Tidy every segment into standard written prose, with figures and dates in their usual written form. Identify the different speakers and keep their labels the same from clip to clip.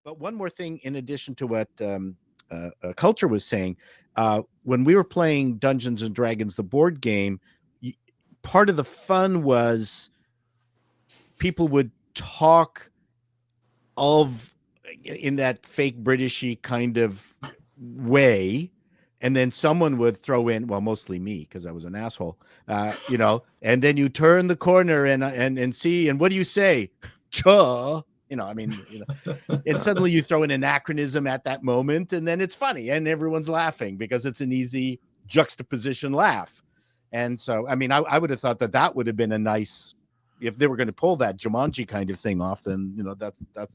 Speaker 1: But one more thing, in addition to what Culture was saying, when we were playing Dungeons and Dragons, the board game, part of the fun was people would talk of in that fake Britishy kind of way, and then someone would throw in, well, mostly me because I was an asshole, and then you turn the corner and see, and what do you say? Cha. And suddenly you throw an anachronism at that moment, and then it's funny, and everyone's laughing because it's an easy juxtaposition laugh. And so, I would have thought that would have been a nice, if they were going to pull that Jumanji kind of thing off, then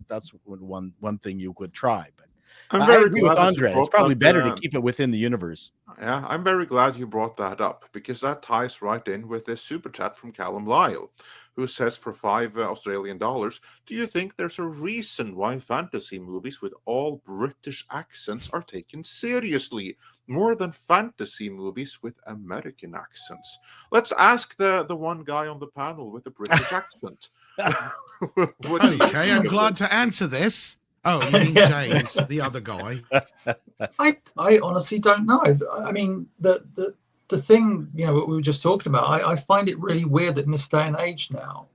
Speaker 1: that's one thing you could try. But I agree with Andre. It's probably better to keep it within the universe.
Speaker 2: Yeah, I'm very glad you brought that up, because that ties right in with this super chat from Callum Lyle, who says for $5 Australian, do you think there's a reason why fantasy movies with all British accents are taken seriously more than fantasy movies with American accents? Let's ask the one guy on the panel with a British accent.
Speaker 3: Okay, I'm glad to answer this. Oh, you mean James, the other guy?
Speaker 4: I honestly don't know. I mean, the thing, what we were just talking about, I find it really weird that in this day and age now,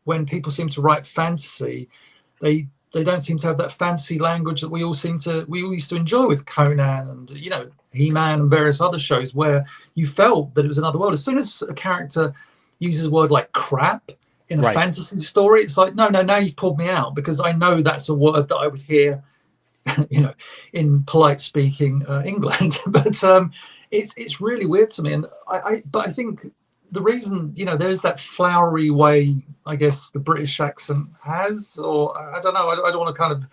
Speaker 4: when people seem to write fantasy, they don't seem to have that fantasy language that we all used to enjoy with Conan and, He-Man and various other shows, where you felt that it was another world. As soon as a character uses a word like crap in a fantasy story, it's like, no, now you've pulled me out, because I know that's a word that I would hear, in polite speaking England. But it's really weird to me. And I think the reason, there's that flowery way, I guess, the British accent has, or I don't know, I don't want to kind of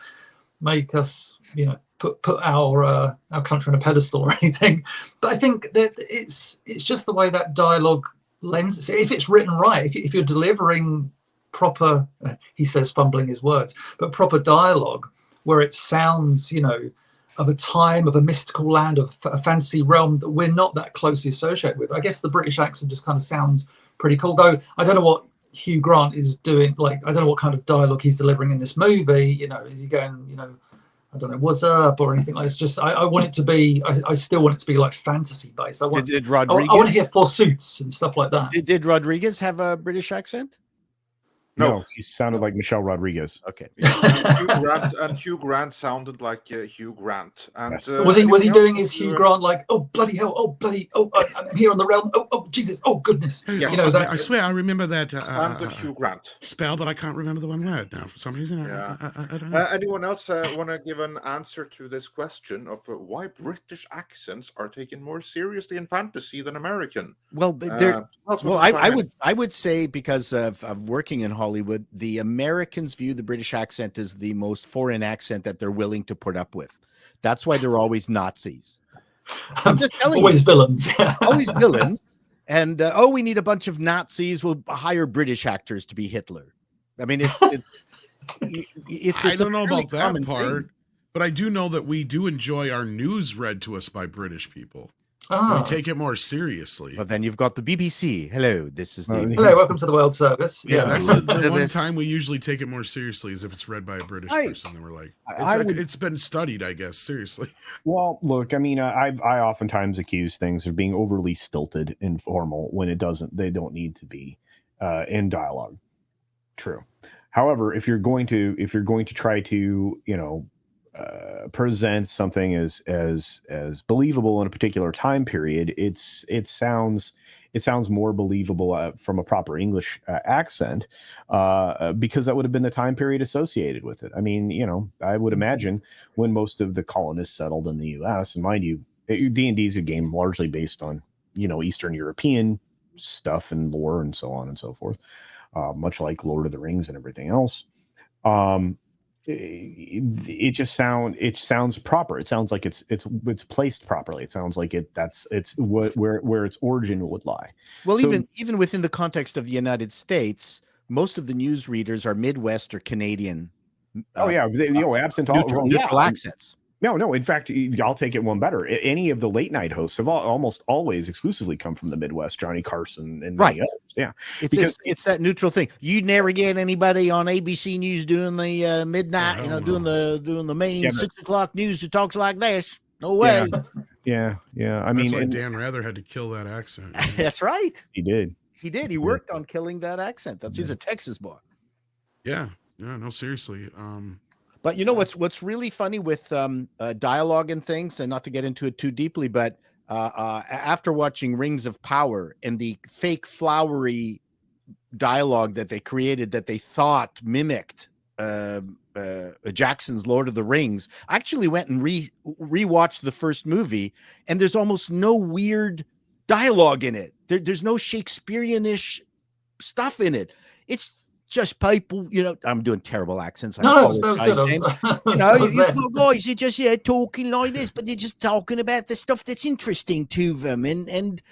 Speaker 4: make us, put our country on a pedestal or anything. But I think that it's just the way that dialogue lends. If it's written right, if you're delivering proper, he says, fumbling his words, but proper dialogue where it sounds, of a time, of a mystical land, of a fantasy realm that we're not that closely associated with. I guess the British accent just kind of sounds pretty cool, though I don't know what Hugh Grant is doing. Like, I don't know what kind of dialogue he's delivering in this movie. Is he going, I don't know, what's up or anything like that. It's just, I want it to be, I still want it to be like fantasy based. I want to hear forsooths and stuff like that.
Speaker 1: Did Rodriguez have a British accent?
Speaker 5: No, he sounded like Michelle Rodriguez.
Speaker 1: Okay.
Speaker 2: Hugh Grant sounded like Hugh Grant. And
Speaker 4: was he doing his Hugh Grant like, oh bloody hell, oh bloody, oh I'm here on the realm, oh Jesus, oh goodness.
Speaker 3: Yes. I swear I remember that
Speaker 2: Hugh Grant
Speaker 3: spell, but I can't remember the one word now for some reason. I don't know.
Speaker 2: Anyone else want to give an answer to this question of why British accents are taken more seriously in fantasy than American?
Speaker 1: Well, I would say, because of working in Hollywood, the Americans view the British accent as the most foreign accent that they're willing to put up with. That's why they're always Nazis. I'm just telling
Speaker 4: always you. Villains.
Speaker 1: Always villains. And, we need a bunch of Nazis. We'll hire British actors to be Hitler. I mean, it's
Speaker 3: I don't know about that part, but I do know that we do enjoy our news read to us by British people. We take it more seriously.
Speaker 1: Well, then you've got the BBC. Hello, this is the...
Speaker 4: Hello, welcome to the World Service.
Speaker 3: Yeah, that's the one time we usually take it more seriously is if it's read by a British person. And we're like, it's been studied, I guess, seriously.
Speaker 5: Well, look, I mean, I oftentimes accuse things of being overly stilted and formal when they don't need to be in dialogue. True. However, if you're going to try to, present something as believable in a particular time period, it sounds more believable from a proper English accent, because that would have been the time period associated with it. I mean, I would imagine when most of the colonists settled in the U.S., and mind you, D&D is a game largely based on Eastern European stuff and lore and so on and so forth, much like Lord of the Rings and everything else. It sounds proper. It sounds like it's placed properly. It sounds like it's where its origin would lie.
Speaker 1: Well, so, even within the context of the United States, most of the news readers are Midwest or Canadian.
Speaker 5: Absent
Speaker 1: neutral accents.
Speaker 5: No. In fact, I'll take it one better. Any of the late night hosts have almost always exclusively come from the Midwest. Johnny Carson and many others. Yeah,
Speaker 1: it's that neutral thing. You never get anybody on ABC News doing the midnight, doing the main 6 o'clock news who talks like this. No way.
Speaker 5: Yeah. I
Speaker 3: That's
Speaker 5: mean,
Speaker 3: why Dan Rather had to kill that accent. Right?
Speaker 1: That's right.
Speaker 5: He did.
Speaker 1: He worked on killing that accent. He's a Texas boy.
Speaker 3: Yeah. No, seriously.
Speaker 1: But you know what's really funny with dialogue and things, and not to get into it too deeply, but after watching Rings of Power and the fake flowery dialogue that they created that they thought mimicked Jackson's Lord of the Rings, I actually went and rewatched the first movie, and there's almost no weird dialogue in it. There's no Shakespearean-ish stuff in it. It's just people, I'm doing terrible accents.
Speaker 4: That was good.
Speaker 1: Guys, you're just talking like this, but they're just talking about the stuff that's interesting to them, and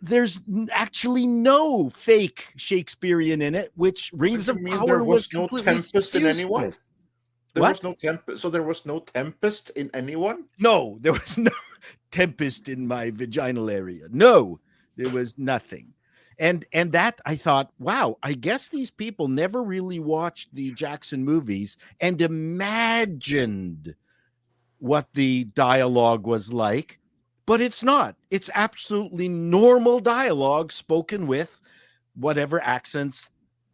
Speaker 1: there's actually no fake Shakespearean in it, which Rings of Power was
Speaker 2: no
Speaker 1: completely
Speaker 2: tempest in anyone. There
Speaker 1: What?
Speaker 2: was no tempest. So there was no tempest in anyone.
Speaker 1: No, there was no tempest in my vaginal area. No, there was nothing. And that I thought, wow, I guess these people never really watched the Jackson movies and imagined what the dialogue was like, but it's not. It's absolutely normal dialogue spoken with whatever accents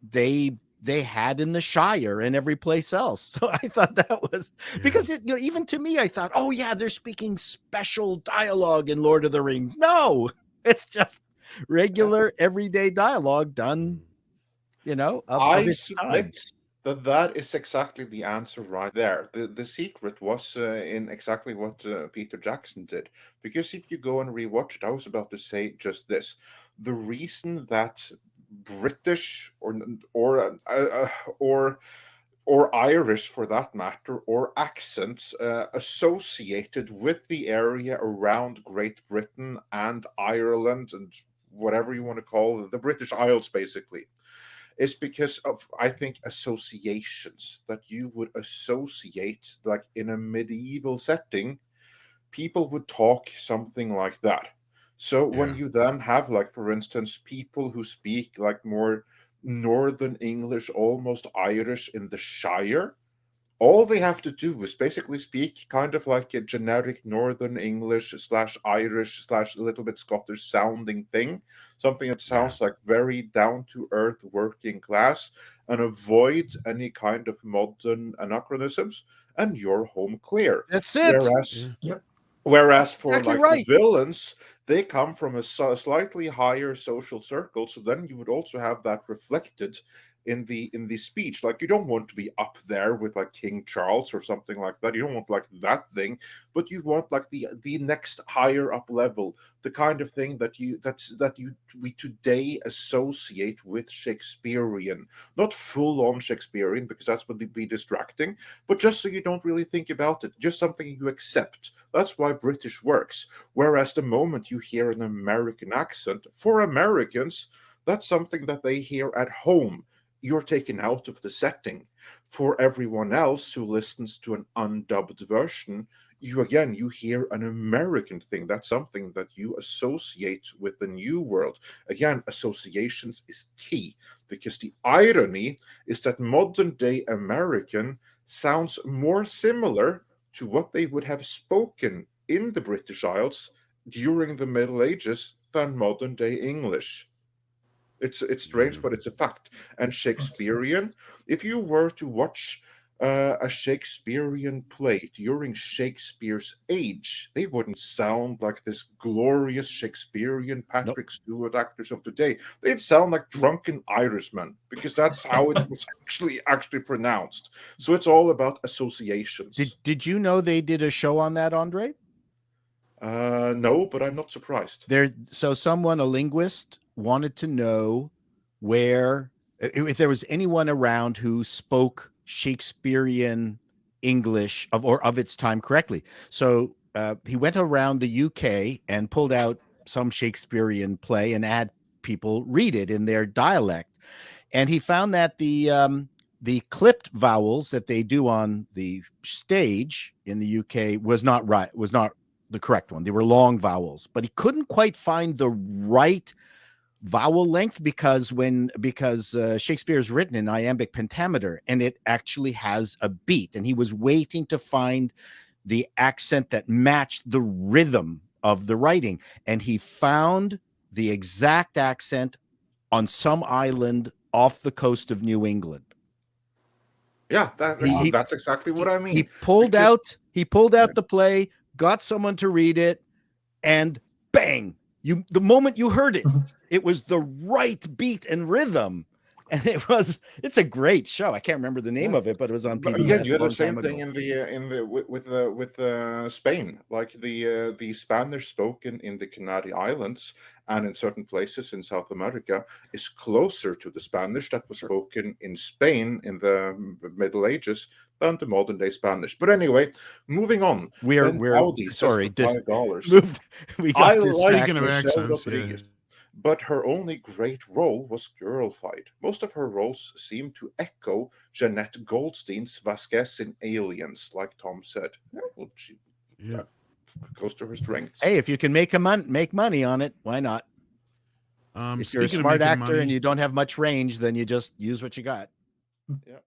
Speaker 1: they had in the Shire and every place else. So I thought that was because even to me, I thought, oh yeah, they're speaking special dialogue in Lord of the Rings. No, it's just regular everyday dialogue done,
Speaker 2: I submit that is exactly the answer right there. The secret was in exactly what Peter Jackson did. Because if you go and rewatch it, I was about to say just this: the reason that British or Irish, for that matter, or accents associated with the area around Great Britain and Ireland and whatever you want to call it, the British Isles, basically, is because of, I think, associations that you would associate, like in a medieval setting, people would talk something like that. So when you then have, like, for instance, people who speak like more Northern English, almost Irish in the Shire, all they have to do is basically speak kind of like a generic Northern English / Irish / a little bit Scottish sounding thing, something that sounds like very down to earth working class, and avoid any kind of modern anachronisms, and you're home clear.
Speaker 1: That's it.
Speaker 2: Whereas for
Speaker 1: exactly
Speaker 2: the villains, they come from a slightly higher social circle, so then you would also have that reflected in the speech. Like, you don't want to be up there with like King Charles or something like that. You don't want like that thing, but you want like the next higher up level, the kind of thing that we today associate with Shakespearean. Not full on Shakespearean, because that's would be distracting, but just so you don't really think about it, just something you accept. That's why British works. Whereas the moment you hear an American accent, for Americans, that's something that they hear at home. You're taken out of the setting. For everyone else who listens to an undubbed version, you hear an American thing. That's something that you associate with the new world. Again, associations is key, because the irony is that modern day American sounds more similar to what they would have spoken in the British Isles during the Middle Ages than modern day English. It's strange, but it's a fact. And Shakespearean, if you were to watch a Shakespearean play during Shakespeare's age, they wouldn't sound like this glorious Shakespearean Patrick Stewart actors of today. They'd sound like drunken Irishmen, because that's how it was actually pronounced. So it's all about associations.
Speaker 1: Did you know they did a show on that, Andre?
Speaker 2: No, but I'm not surprised.
Speaker 1: So a linguist, wanted to know if there was anyone around who spoke Shakespearean English of its time correctly. So he went around the UK and pulled out some Shakespearean play and had people read it in their dialect. And he found that the the clipped vowels that they do on the stage in the UK was not the correct one. They were long vowels, but he couldn't quite find the right vowel length because Shakespeare is written in iambic pentameter and it actually has a beat, and he was waiting to find the accent that matched the rhythm of the writing, and he found the exact accent on some island off the coast of New England.
Speaker 2: Yeah, that's exactly what I mean.
Speaker 1: He pulled out the play, got someone to read it, and bang, the moment you heard it, it was the right beat and rhythm. And it's a great show. I can't remember the name of it, but it was on PBS.
Speaker 2: Again, you had the same thing with Spain. Like the Spanish spoken in the Canary Islands and in certain places in South America is closer to the Spanish that was spoken in Spain in the Middle Ages than the modern day Spanish. But anyway, moving on.
Speaker 1: We're sorry.
Speaker 2: $5. I like
Speaker 3: Speaking of accents,
Speaker 2: Rodriguez. But her only great role was Girl Fight. Most of her roles seem to echo Jeanette Goldstein's Vasquez in Aliens, like Tom said. Well, that goes to her strengths.
Speaker 1: Hey, if you can make money on it, why not? If you're a smart actor and you don't have much range, then you just use what you got.
Speaker 2: Yeah.